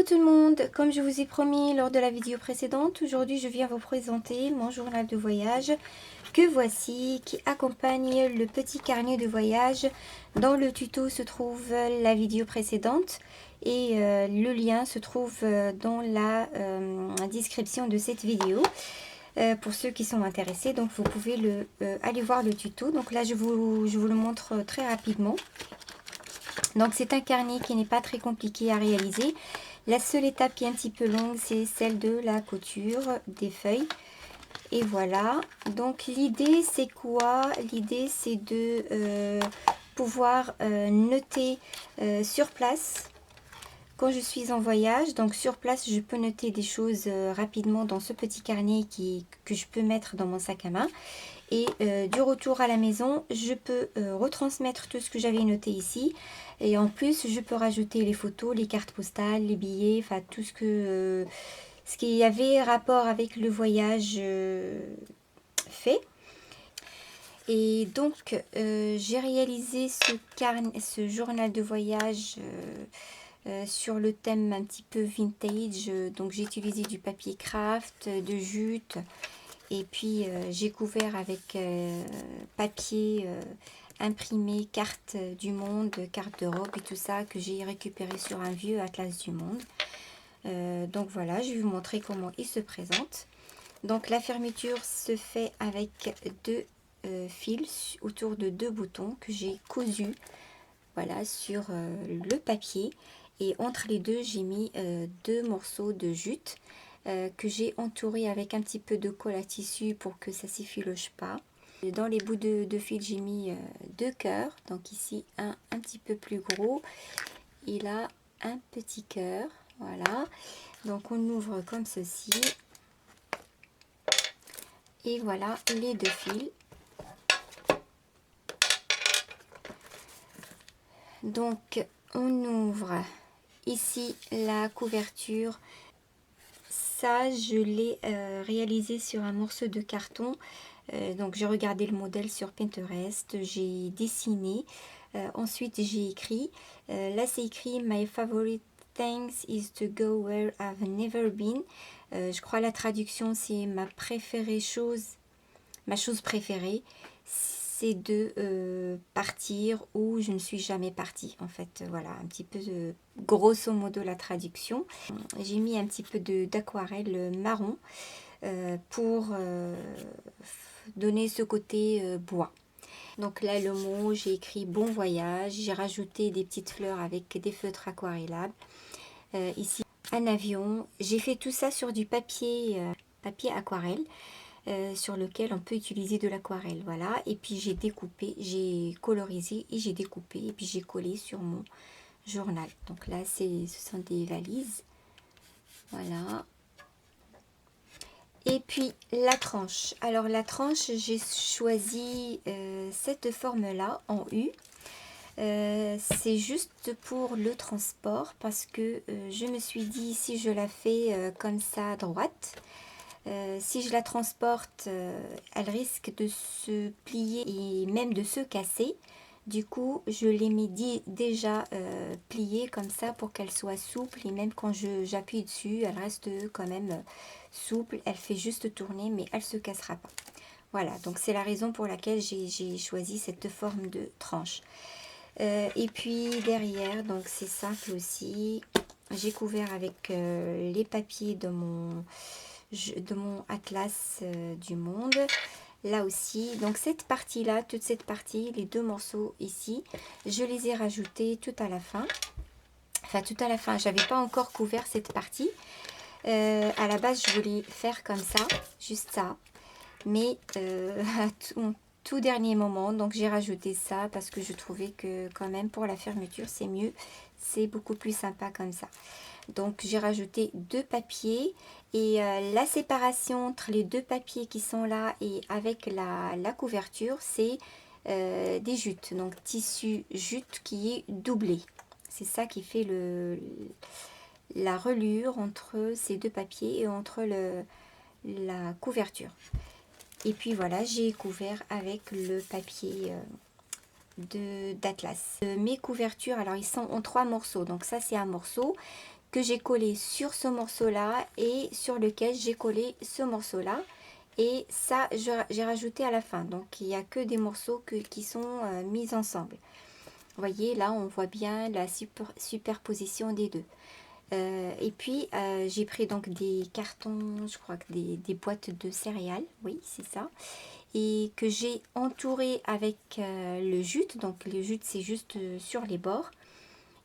Coucou tout le monde, comme je vous ai promis lors de la vidéo précédente, aujourd'hui je viens vous présenter mon journal de voyage que voici, qui accompagne le petit carnet de voyage. Dans le tuto se trouve la vidéo précédente et le lien se trouve dans la description de cette vidéo. Pour ceux qui sont intéressés, donc vous pouvez aller voir le tuto. Donc là je vous le montre très rapidement. Donc c'est un carnet qui n'est pas très compliqué à réaliser. La seule étape qui est un petit peu longue, c'est celle de la couture des feuilles. Et voilà. Donc l'idée c'est quoi? L'idée c'est de pouvoir noter sur place quand je suis en voyage. Donc sur place, je peux noter des choses rapidement dans ce petit carnet que je peux mettre dans mon sac à main. Et du retour à la maison, je peux retransmettre tout ce que j'avais noté ici. Et en plus, je peux rajouter les photos, les cartes postales, les billets, enfin tout ce qui avait rapport avec le voyage fait. Et donc, j'ai réalisé ce journal de voyage sur le thème un petit peu vintage. Donc, j'ai utilisé du papier craft, de jute. Et puis j'ai couvert avec papier imprimé, carte du monde, carte d'Europe et tout ça que j'ai récupéré sur un vieux atlas du monde. Donc voilà, je vais vous montrer comment il se présente. Donc la fermeture se fait avec deux fils autour de deux boutons que j'ai cousus, voilà, sur le papier. Et entre les deux, j'ai mis deux morceaux de jute que j'ai entouré avec un petit peu de colle à tissu pour que ça ne s'effiloche pas. Dans les bouts de fil, j'ai mis deux cœurs. Donc ici, un petit peu plus gros. Et là, un petit cœur. Voilà. Donc on ouvre comme ceci. Et voilà les deux fils. Donc on ouvre ici la couverture. Ça, je l'ai réalisé sur un morceau de carton. Donc j'ai regardé le modèle sur Pinterest, j'ai dessiné, ensuite j'ai écrit. Là c'est écrit My favorite thing is to go where I've never been. Je crois la traduction c'est ma chose préférée, c'est de partir où je ne suis jamais partie. En fait, voilà, un petit peu de grosso modo la traduction. J'ai mis un petit peu d'aquarelle marron pour donner ce côté bois. Donc là, le mot, j'ai écrit bon voyage. J'ai rajouté des petites fleurs avec des feutres aquarellables. Ici, un avion. J'ai fait tout ça sur du papier aquarelle. Sur lequel on peut utiliser de l'aquarelle, voilà. Et puis j'ai découpé, j'ai colorisé et j'ai découpé et puis j'ai collé sur mon journal. Donc là ce sont des valises, voilà. Et puis la tranche, alors la tranche, j'ai choisi cette forme là en U. C'est juste pour le transport parce que je me suis dit, si je la fais comme ça à droite, si je la transporte, elle risque de se plier et même de se casser. Du coup, je l'ai mis déjà pliée comme ça pour qu'elle soit souple. Et même quand j'appuie dessus, elle reste quand même souple. Elle fait juste tourner, mais elle ne se cassera pas. Voilà, donc c'est la raison pour laquelle j'ai choisi cette forme de tranche. Et puis derrière, donc c'est simple aussi. J'ai couvert avec les papiers de mon atlas du monde. Là aussi, donc cette partie là, toute cette partie, les deux morceaux ici, je les ai rajoutés tout à la fin. Enfin tout à la fin, j'avais pas encore couvert cette partie. À la base je voulais faire comme ça, juste ça, mais à tout dernier moment, donc j'ai rajouté ça parce que je trouvais que quand même pour la fermeture c'est mieux, c'est beaucoup plus sympa comme ça. Donc j'ai rajouté deux papiers et la séparation entre les deux papiers qui sont là et avec la couverture, c'est des jutes, donc tissu jute qui est doublé. C'est ça qui fait la reliure entre ces deux papiers et entre la couverture. Et puis voilà, j'ai couvert avec le papier d'Atlas. Mes couvertures, alors ils sont en 3 morceaux. Donc ça c'est un morceau que j'ai collé sur ce morceau-là et sur lequel j'ai collé ce morceau-là. Et ça, j'ai rajouté à la fin. Donc, il n'y a que des morceaux qui sont mis ensemble. Vous voyez, là, on voit bien la superposition des deux. Et puis, j'ai pris donc des cartons, je crois que des boîtes de céréales. Oui, c'est ça. Et que j'ai entouré avec le jute. Donc, le jute, c'est juste sur les bords.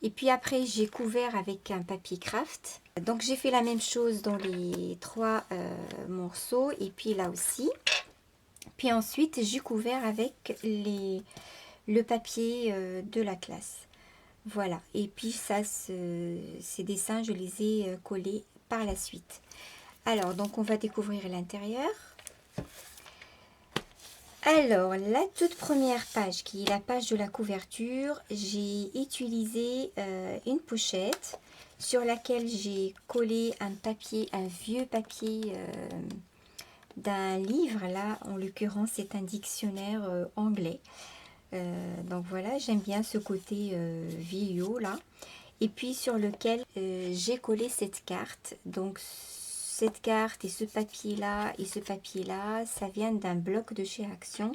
Et puis après, j'ai couvert avec un papier craft. Donc, j'ai fait la même chose dans les trois morceaux. Et puis là aussi. Puis ensuite, j'ai couvert avec le papier de la classe. Voilà. Et puis ça, ces dessins, je les ai collés par la suite. Alors, donc on va découvrir l'intérieur. Alors, la toute première page, qui est la page de la couverture, j'ai utilisé une pochette sur laquelle j'ai collé un papier, un vieux papier d'un livre. Là, en l'occurrence, c'est un dictionnaire anglais. Donc voilà, j'aime bien ce côté vieillot là. Et puis sur lequel j'ai collé cette carte. Donc cette carte et ce papier là ça vient d'un bloc de chez Action.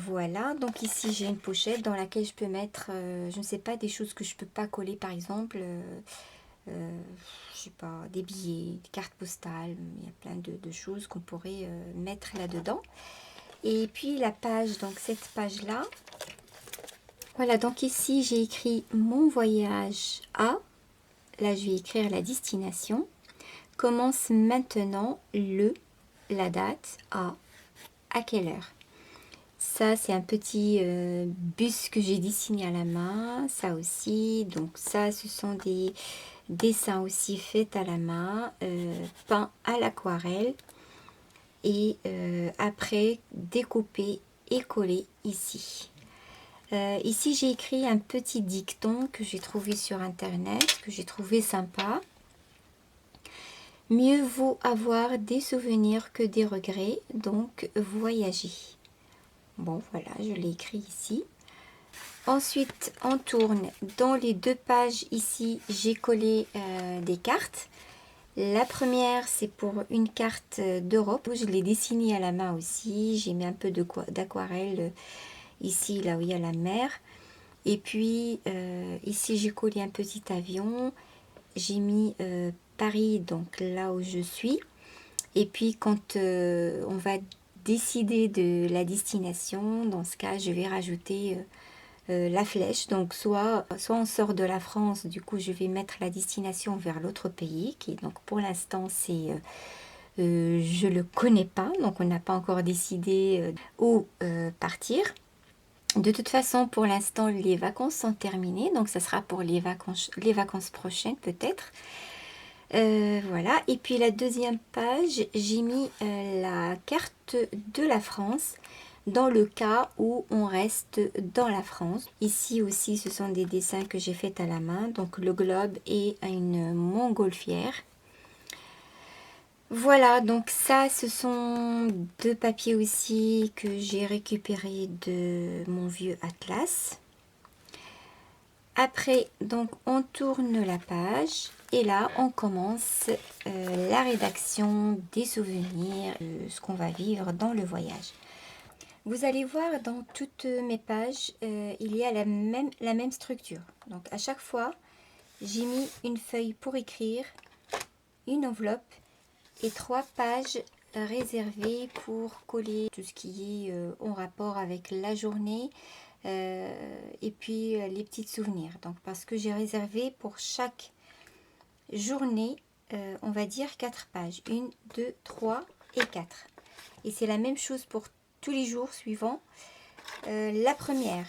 Voilà, donc ici j'ai une pochette dans laquelle je peux mettre, je ne sais pas, des choses que je peux pas coller, par exemple, je sais pas, des billets, des cartes postales. Il y a plein de choses qu'on pourrait mettre là-dedans. Et puis la page, donc cette page là. Voilà, donc ici j'ai écrit mon voyage à, là je vais écrire la destination, commence maintenant la date, à quelle heure. Ça c'est un petit bus que j'ai dessiné à la main, ça aussi, donc ça ce sont des dessins aussi faits à la main, peints à l'aquarelle et après découpés et collés ici. Ici, j'ai écrit un petit dicton que j'ai trouvé sur Internet, que j'ai trouvé sympa. Mieux vaut avoir des souvenirs que des regrets, donc voyager. Bon, voilà, je l'ai écrit ici. Ensuite, on tourne. Dans les deux pages, ici, j'ai collé des cartes. La première, c'est pour une carte d'Europe. Je l'ai dessinée à la main aussi. J'ai mis un peu d'aquarelle ici, là où il y a la mer. Et puis ici j'ai collé un petit avion, j'ai mis Paris, donc là où je suis. Et puis quand on va décider de la destination, dans ce cas je vais rajouter la flèche. Donc soit on sort de la France, du coup je vais mettre la destination vers l'autre pays, qui donc pour l'instant c'est je le connais pas, donc on n'a pas encore décidé où partir. De toute façon, pour l'instant, les vacances sont terminées. Donc, ça sera pour les vacances prochaines, peut-être. Voilà. Et puis, la deuxième page, j'ai mis la carte de la France dans le cas où on reste dans la France. Ici aussi, ce sont des dessins que j'ai faits à la main. Donc, le globe et une montgolfière. Voilà, donc ça, ce sont deux papiers aussi que j'ai récupérés de mon vieux atlas. Après, donc, on tourne la page et là, on commence la rédaction des souvenirs, ce qu'on va vivre dans le voyage. Vous allez voir, dans toutes mes pages, il y a la même structure. Donc, à chaque fois, j'ai mis une feuille pour écrire, une enveloppe, et 3 pages réservées pour coller tout ce qui est en rapport avec la journée et puis les petits souvenirs. Donc parce que j'ai réservé pour chaque journée, on va dire 4 pages. 1, 2, 3 et 4. Et c'est la même chose pour tous les jours suivants. La première,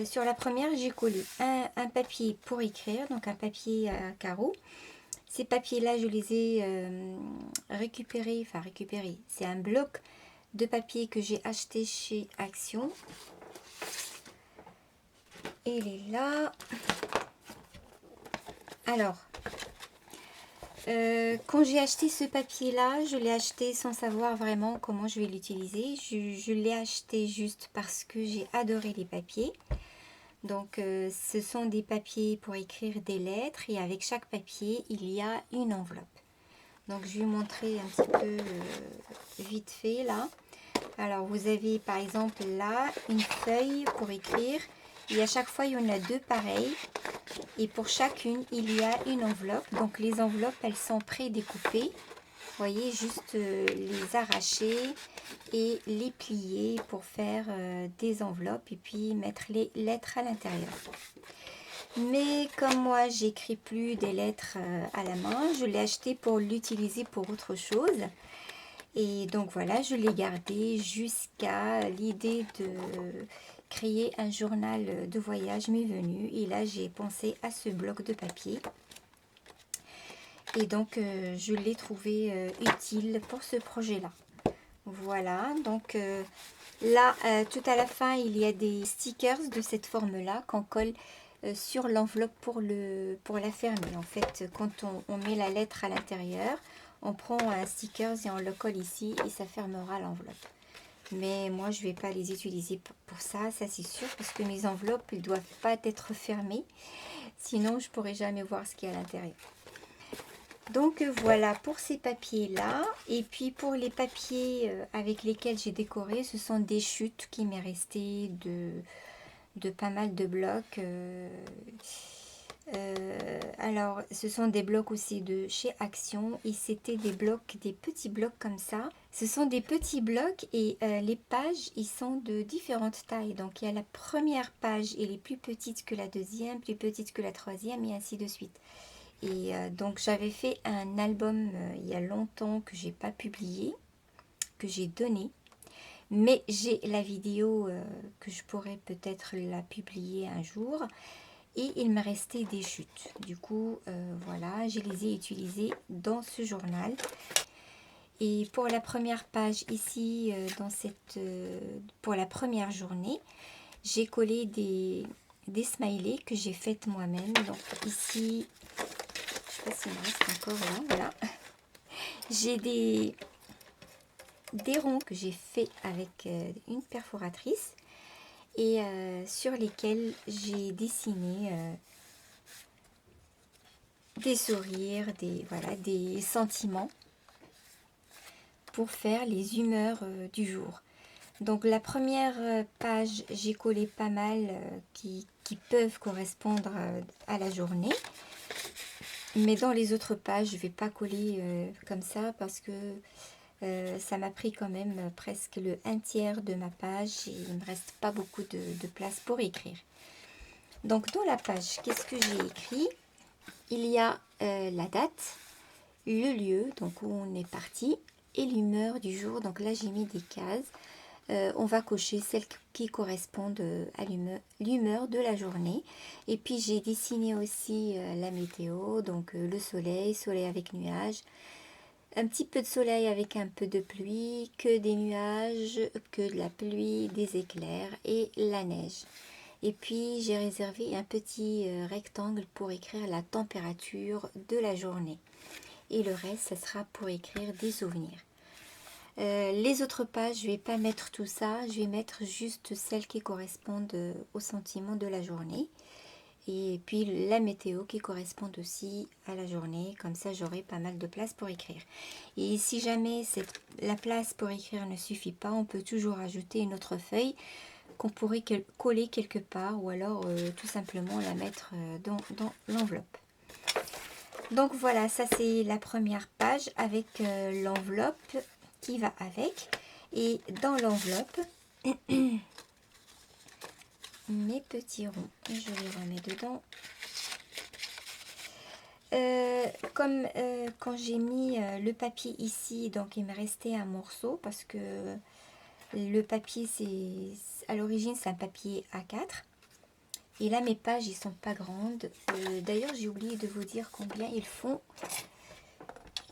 sur la première, j'ai collé un papier pour écrire, donc un papier à carreaux. Ces papiers-là, je les ai récupérés, c'est un bloc de papier que j'ai acheté chez Action. Et il est là. Alors, quand j'ai acheté ce papier-là, je l'ai acheté sans savoir vraiment comment je vais l'utiliser. Je l'ai acheté juste parce que j'ai adoré les papiers. Donc ce sont des papiers pour écrire des lettres et avec chaque papier il y a une enveloppe. Donc je vais vous montrer un petit peu vite fait là. Alors vous avez par exemple là une feuille pour écrire et à chaque fois il y en a deux pareilles et pour chacune il y a une enveloppe. Donc les enveloppes elles sont pré-découpées. Vous voyez, juste les arracher et les plier pour faire des enveloppes et puis mettre les lettres à l'intérieur. Mais comme moi j'écris plus des lettres à la main, je l'ai acheté pour l'utiliser pour autre chose. Et donc voilà, je l'ai gardé jusqu'à l'idée de créer un journal de voyage m'est venue. Et là j'ai pensé à ce bloc de papier. Et donc je l'ai trouvé utile pour ce projet-là. Voilà, donc là, tout à la fin, il y a des stickers de cette forme-là qu'on colle sur l'enveloppe pour la fermer. En fait, quand on met la lettre à l'intérieur, on prend un sticker et on le colle ici et ça fermera l'enveloppe. Mais moi, je ne vais pas les utiliser pour ça, ça c'est sûr, parce que mes enveloppes ne doivent pas être fermées. Sinon, je ne pourrai jamais voir ce qu'il y a à l'intérieur. Donc voilà pour ces papiers là, et puis pour les papiers avec lesquels j'ai décoré, ce sont des chutes qui m'est resté de pas mal de blocs. Alors ce sont des blocs aussi de chez Action et c'était des blocs, des petits blocs comme ça. Ce sont des petits blocs et les pages ils sont de différentes tailles. Donc il y a la première page, elle est plus petite que la deuxième, plus petite que la troisième et ainsi de suite. Et donc j'avais fait un album il y a longtemps que j'ai pas publié, que j'ai donné. Mais j'ai la vidéo que je pourrais peut-être la publier un jour. Et il me restait des chutes. Du coup, voilà, je les ai utilisées dans ce journal. Et pour la première page ici, pour la première journée, j'ai collé des smileys que j'ai faites moi-même. Donc ici, je ne sais pas s'il me reste encore là, voilà. J'ai des ronds que j'ai fait avec une perforatrice et sur lesquels j'ai dessiné des sourires, des sentiments pour faire les humeurs du jour. Donc la première page, j'ai collé pas mal qui peuvent correspondre à la journée. Mais dans les autres pages, je ne vais pas coller comme ça parce que ça m'a pris quand même presque le 1/3 de ma page et il ne me reste pas beaucoup de place pour écrire. Donc dans la page, qu'est-ce que j'ai écrit? Il y a la date, le lieu, donc où on est parti, et l'humeur du jour. Donc là, j'ai mis des cases. On va cocher celles qui correspondent à l'humeur de la journée. Et puis j'ai dessiné aussi la météo, donc le soleil avec nuages. Un petit peu de soleil avec un peu de pluie, que des nuages, que de la pluie, des éclairs et la neige. Et puis j'ai réservé un petit rectangle pour écrire la température de la journée. Et le reste, ça sera pour écrire des souvenirs. Les autres pages, je ne vais pas mettre tout ça, je vais mettre juste celles qui correspondent au sentiment de la journée. Et puis la météo qui correspond aussi à la journée, comme ça j'aurai pas mal de place pour écrire. Et si jamais la place pour écrire ne suffit pas, on peut toujours ajouter une autre feuille qu'on pourrait coller quelque part ou alors tout simplement la mettre dans l'enveloppe. Donc voilà, ça c'est la première page avec l'enveloppe qui va avec. Et dans l'enveloppe, mes petits ronds, je les remets dedans. Comme quand j'ai mis le papier ici, donc il me restait un morceau parce que le papier, à l'origine c'est un papier A4. Et là mes pages ils sont pas grandes. D'ailleurs j'ai oublié de vous dire combien ils font.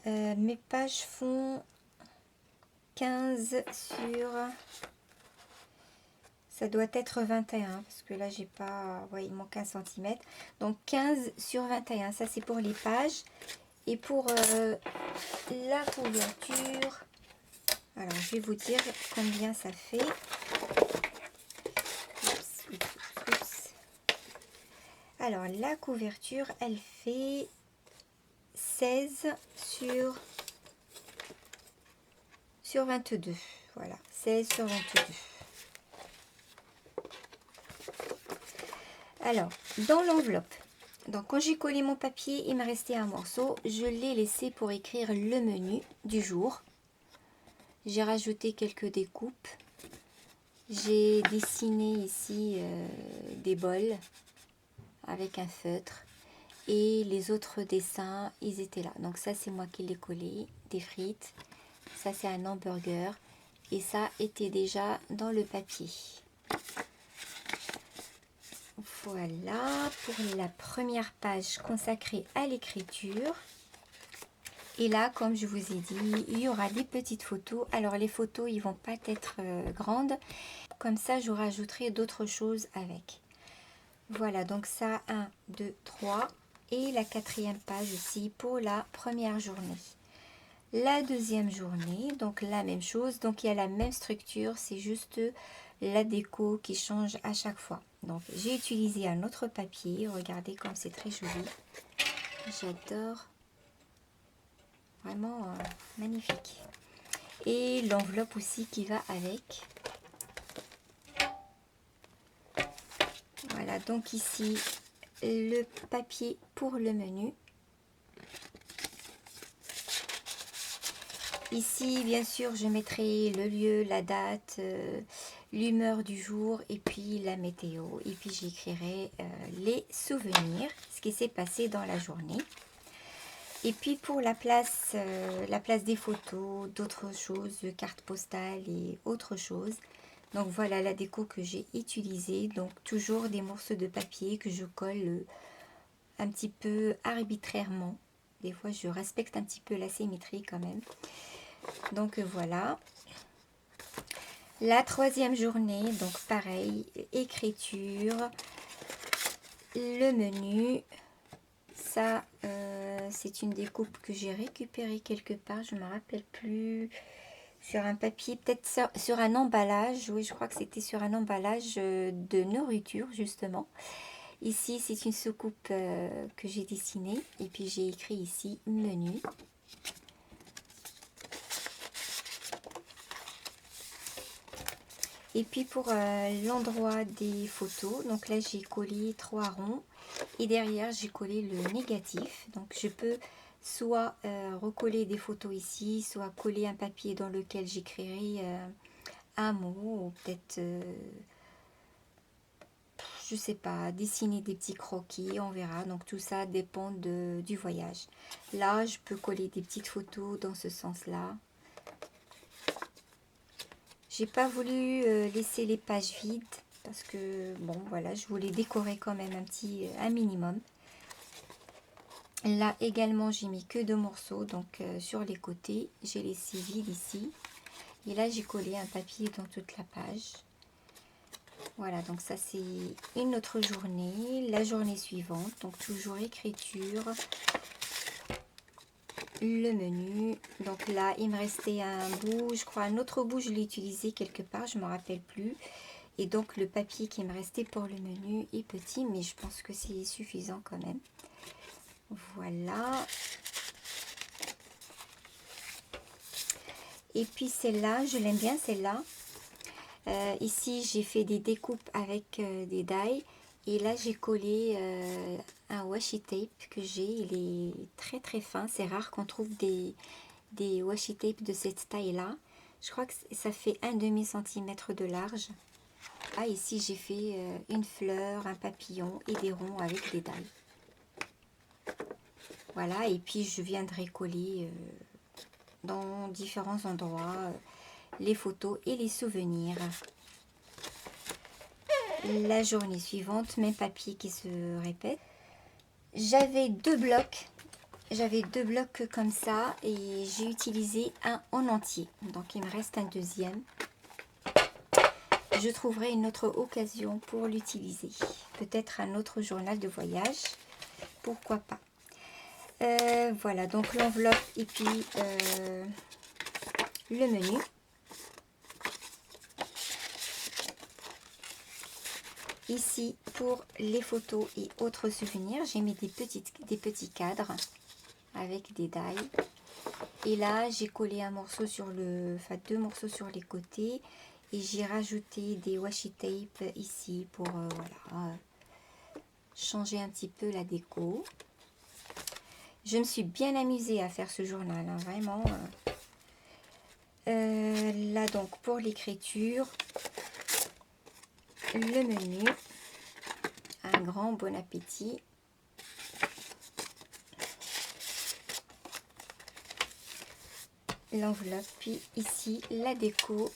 Mes pages font 15 sur... Ça doit être 21 parce que là j'ai pas... Ouais, il manque 1 cm. Donc 15 sur 21, ça c'est pour les pages. Et pour la couverture, alors je vais vous dire combien ça fait. Oups. Alors la couverture, elle fait 16 sur 22. Voilà, 16 sur 22. Alors, dans l'enveloppe, donc quand j'ai collé mon papier, il me restait un morceau. Je l'ai laissé pour écrire le menu du jour. J'ai rajouté quelques découpes. J'ai dessiné ici des bols avec un feutre. Et les autres dessins, ils étaient là. Donc ça, c'est moi qui l'ai collé. Des frites. Ça, c'est un hamburger. Et ça était déjà dans le papier. Voilà pour la première page consacrée à l'écriture. Et là, comme je vous ai dit, il y aura des petites photos. Alors les photos, ils vont pas être grandes. Comme ça, je rajouterai d'autres choses avec. Voilà, donc ça, 1, 2, 3. Et la 4e page aussi pour la première journée. La deuxième journée, donc la même chose. Donc il y a la même structure, c'est juste la déco qui change à chaque fois. Donc j'ai utilisé un autre papier. Regardez comme c'est très joli. J'adore. Vraiment magnifique. Et l'enveloppe aussi qui va avec. Voilà, donc ici le papier pour le menu. Ici, bien sûr, je mettrai le lieu, la date, l'humeur du jour et puis la météo. Et puis j'écrirai les souvenirs, ce qui s'est passé dans la journée. Et puis pour la place des photos, d'autres choses, cartes postales et autres choses. Donc voilà la déco que j'ai utilisée. Donc toujours des morceaux de papier que je colle un petit peu arbitrairement. Des fois je respecte un petit peu la symétrie quand même. Donc voilà. La troisième journée, donc pareil, écriture, le menu. Ça, c'est une découpe que j'ai récupérée quelque part, je ne me rappelle plus. Sur un papier, peut-être sur un emballage. Oui, je crois que c'était sur un emballage de nourriture, justement. Ici, c'est une soucoupe que j'ai dessinée. Et puis, j'ai écrit ici, menu. Et puis, pour l'endroit des photos, donc là, j'ai collé 3 ronds. Et derrière, j'ai collé le négatif. Donc, je peux soit recoller des photos ici, soit coller un papier dans lequel j'écrirai un mot, ou peut-être, je sais pas, dessiner des petits croquis, on verra. Donc, tout ça dépend du voyage. Là, je peux coller des petites photos dans ce sens-là. J'ai pas voulu laisser les pages vides parce que, bon, voilà, je voulais décorer quand même un minimum. Là également, j'ai mis que 2 morceaux, donc sur les côtés, j'ai laissé vide ici. Et là, j'ai collé un papier dans toute la page. Voilà, donc ça c'est une autre journée. La journée suivante, donc toujours écriture, le menu. Donc là, il me restait un bout, je crois un autre bout, je l'ai utilisé quelque part, je ne me rappelle plus. Et donc le papier qui me restait pour le menu est petit, mais je pense que c'est suffisant quand même. Voilà. Et puis celle-là, je l'aime bien celle-là. Ici, j'ai fait des découpes avec des die. Et là, j'ai collé un washi tape que j'ai. Il est très très fin. C'est rare qu'on trouve des washi tape de cette taille-là. Je crois que ça fait 1,5 cm de large. Ah, ici, j'ai fait une fleur, un papillon et des ronds avec des die. Voilà, et puis je viendrai coller dans différents endroits les photos et les souvenirs. La journée suivante, même papier qui se répète. J'avais 2 blocs. J'avais 2 blocs comme ça et j'ai utilisé un en entier. Donc il me reste un deuxième. Je trouverai une autre occasion pour l'utiliser. Peut-être un autre journal de voyage. Pourquoi pas. Voilà, donc l'enveloppe et puis le menu. ici, pour les photos et autres souvenirs, j'ai mis des petits cadres avec des die. Et là, j'ai collé un morceau sur deux morceaux sur les côtés. Et j'ai rajouté des washi tape ici pour voilà, changer un petit peu la déco. Je me suis bien amusée à faire ce journal, hein, vraiment. Là donc pour l'écriture, le menu, un grand bon appétit. L'enveloppe, puis ici la déco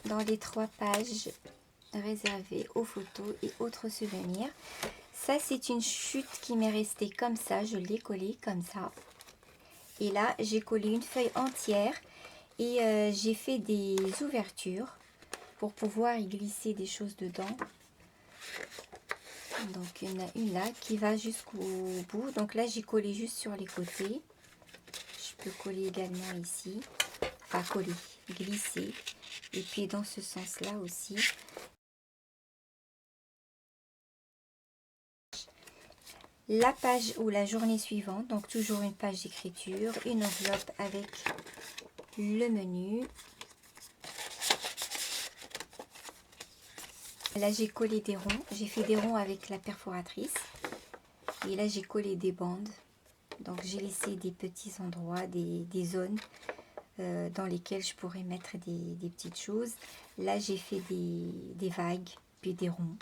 dans les 3 pages réservées aux photos et autres souvenirs. Ça c'est une chute qui m'est restée comme ça, je l'ai collée comme ça. Et là j'ai collé une feuille entière et j'ai fait des ouvertures pour pouvoir y glisser des choses dedans. Donc il y en a une là qui va jusqu'au bout. Donc là j'ai collé juste sur les côtés. Je peux coller également ici. Enfin coller, glisser. Et puis dans ce sens là aussi. La page ou la journée suivante. Donc toujours une page d'écriture. Une enveloppe avec le menu. Là j'ai collé des ronds. J'ai fait des ronds avec la perforatrice. Et là j'ai collé des bandes. Donc j'ai laissé des petits endroits, des zones dans lesquelles je pourrais mettre des petites choses. Là j'ai fait des vagues, puis des ronds.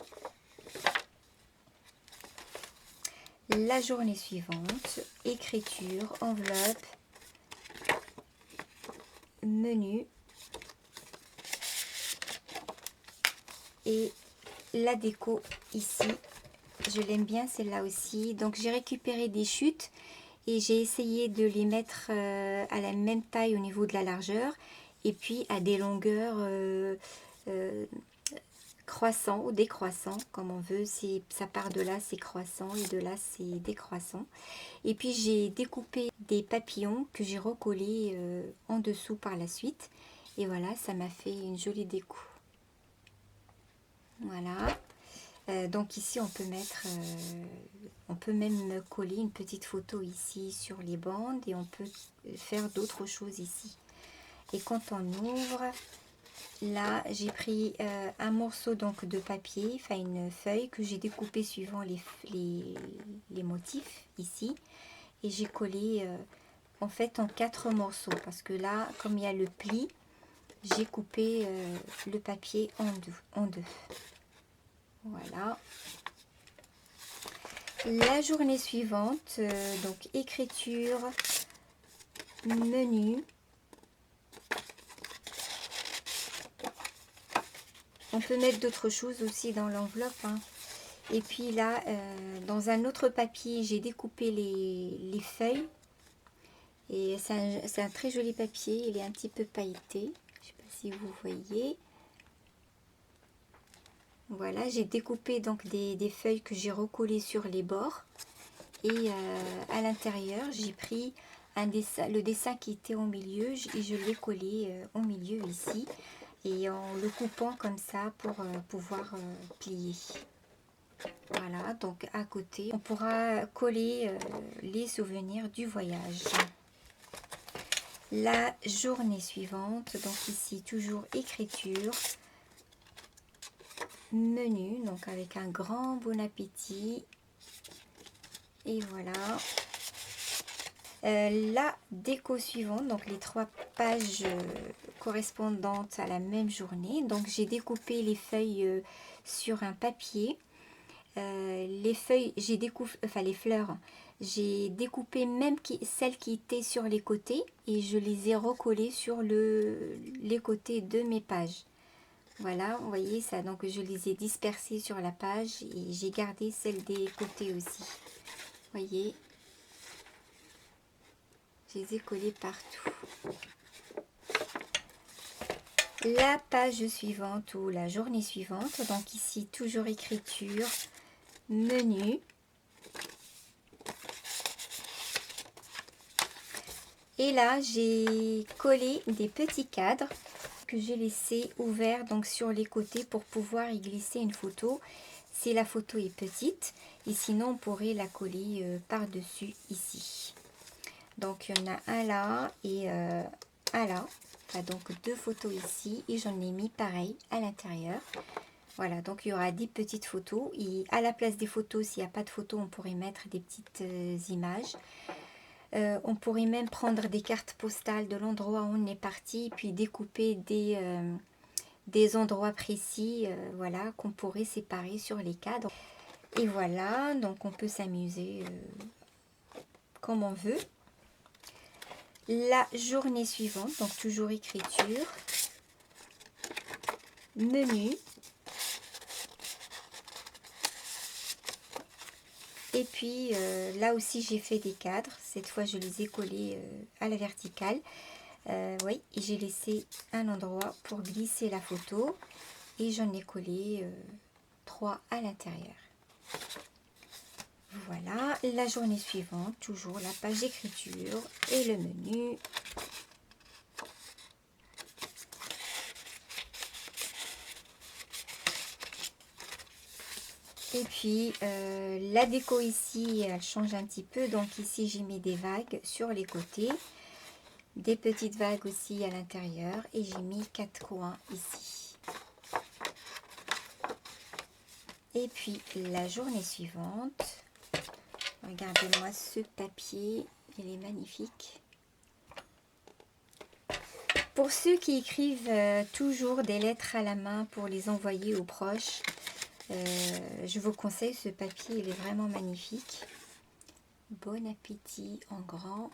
La journée suivante, écriture, enveloppe, menu et la déco ici. Je l'aime bien celle-là aussi. Donc j'ai récupéré des chutes et j'ai essayé de les mettre à la même taille au niveau de la largeur et puis à des longueurs croissant ou décroissant comme on veut. Ça part de là c'est croissant et de là c'est décroissant. Et puis j'ai découpé des papillons que j'ai recollés en dessous par la suite. Et voilà, ça m'a fait une jolie déco. Voilà. Donc ici on peut même coller une petite photo ici sur les bandes et on peut faire d'autres choses ici. Et quand on ouvre, là j'ai pris un morceau donc de papier, enfin une feuille que j'ai découpée suivant les motifs ici. Et j'ai collé en fait en 4 morceaux parce que là comme il y a le pli, j'ai coupé le papier en deux. Voilà. La journée suivante, donc écriture, menu. On peut mettre d'autres choses aussi dans l'enveloppe, hein. Et puis là, dans un autre papier, j'ai découpé les feuilles. Et c'est un très joli papier, il est un petit peu pailleté. Je ne sais pas si vous voyez. Voilà, j'ai découpé donc des feuilles que j'ai recollées sur les bords. Et à l'intérieur, j'ai pris le dessin qui était au milieu et je l'ai collé au milieu ici. Et en le coupant comme ça pour pouvoir plier. Voilà, donc à côté, on pourra coller les souvenirs du voyage. La journée suivante, donc ici toujours écriture. Menu, donc avec un grand bon appétit. Et voilà. La déco suivante, donc les 3 pages correspondantes à la même journée. Donc j'ai découpé les feuilles sur un papier. Les feuilles, j'ai découpé, enfin les fleurs, j'ai découpé même celles qui étaient sur les côtés et je les ai recollées sur les côtés de mes pages. Voilà, vous voyez ça, donc je les ai dispersées sur la page et j'ai gardé celles des côtés aussi. Vous voyez, je les ai collées partout. La page suivante ou la journée suivante, donc ici toujours écriture, menu. Et là, j'ai collé des petits cadres que j'ai laissés ouverts donc sur les côtés pour pouvoir y glisser une photo. si la photo est petite, et sinon on pourrait la coller par-dessus ici. Donc il y en a un là et un là. Enfin, donc 2 photos ici et j'en ai mis pareil à l'intérieur. Voilà, donc il y aura des petites photos et à la place des photos, s'il n'y a pas de photos, on pourrait mettre des petites images. On pourrait même prendre des cartes postales de l'endroit où on est parti, puis découper des endroits précis, voilà, qu'on pourrait séparer sur les cadres. Et voilà, donc on peut s'amuser comme on veut. La journée suivante, donc toujours écriture, menu. Et puis là aussi j'ai fait des cadres, cette fois je les ai collés à la verticale. Oui, et j'ai laissé un endroit pour glisser la photo et j'en ai collé 3 à l'intérieur. Voilà, la journée suivante, toujours la page d'écriture et le menu. Et puis la déco ici, elle change un petit peu. Donc ici, j'ai mis des vagues sur les côtés. Des petites vagues aussi à l'intérieur. Et j'ai mis 4 coins ici. Et puis la journée suivante. Regardez-moi ce papier. Il est magnifique. Pour ceux qui écrivent toujours des lettres à la main pour les envoyer aux proches, je vous conseille ce papier, il est vraiment magnifique. Bon appétit en grand.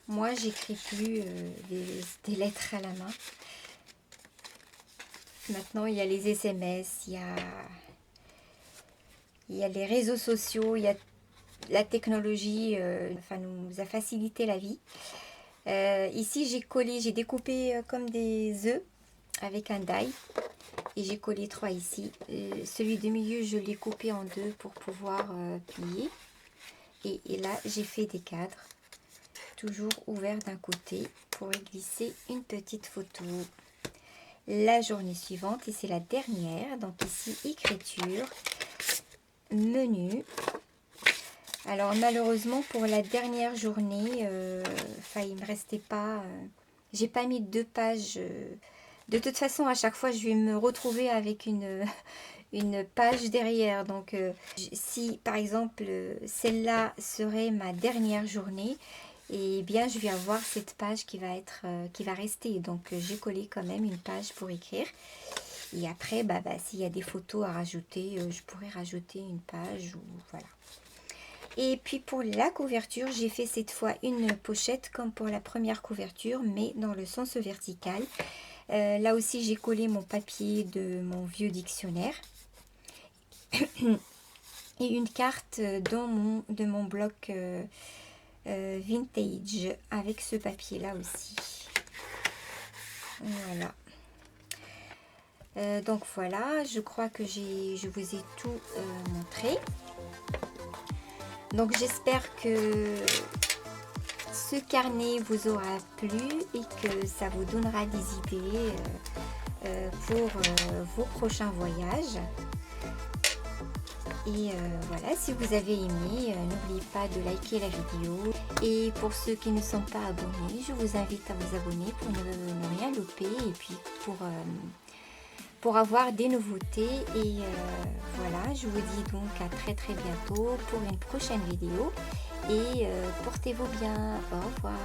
Moi, j'écris plus des lettres à la main. Maintenant, il y a les SMS, il y a les réseaux sociaux, il y a la technologie, enfin, nous a facilité la vie. Ici, j'ai découpé comme des œufs avec un die. Et j'ai collé 3 ici. Celui de milieu, je l'ai coupé en 2 pour pouvoir plier. Et là, j'ai fait des cadres. Toujours ouverts d'un côté pour y glisser une petite photo. La journée suivante, et c'est la dernière. Donc ici, écriture, menu. Alors malheureusement, pour la dernière journée, il me restait pas... j'ai pas mis 2 pages... de toute façon, à chaque fois, je vais me retrouver avec une page derrière. Donc, si par exemple, celle-là serait ma dernière journée, eh bien, je vais avoir cette page qui va rester. Donc, j'ai collé quand même une page pour écrire. Et après, s'il y a des photos à rajouter, je pourrais rajouter une page ou voilà. Et puis pour la couverture, j'ai fait cette fois une pochette comme pour la première couverture, mais dans le sens vertical. Là aussi, j'ai collé mon papier de mon vieux dictionnaire et une carte de mon bloc vintage avec ce papier-là aussi. Voilà. Donc voilà, je crois que je vous ai tout montré. Donc j'espère que ce carnet vous aura plu et que ça vous donnera des idées pour vos prochains voyages. Et voilà, si vous avez aimé, n'oubliez pas de liker la vidéo. Et pour ceux qui ne sont pas abonnés, je vous invite à vous abonner pour ne rien louper et puis pour avoir des nouveautés. Et voilà, je vous dis donc à très bientôt pour une prochaine vidéo. Et portez-vous bien. Au revoir.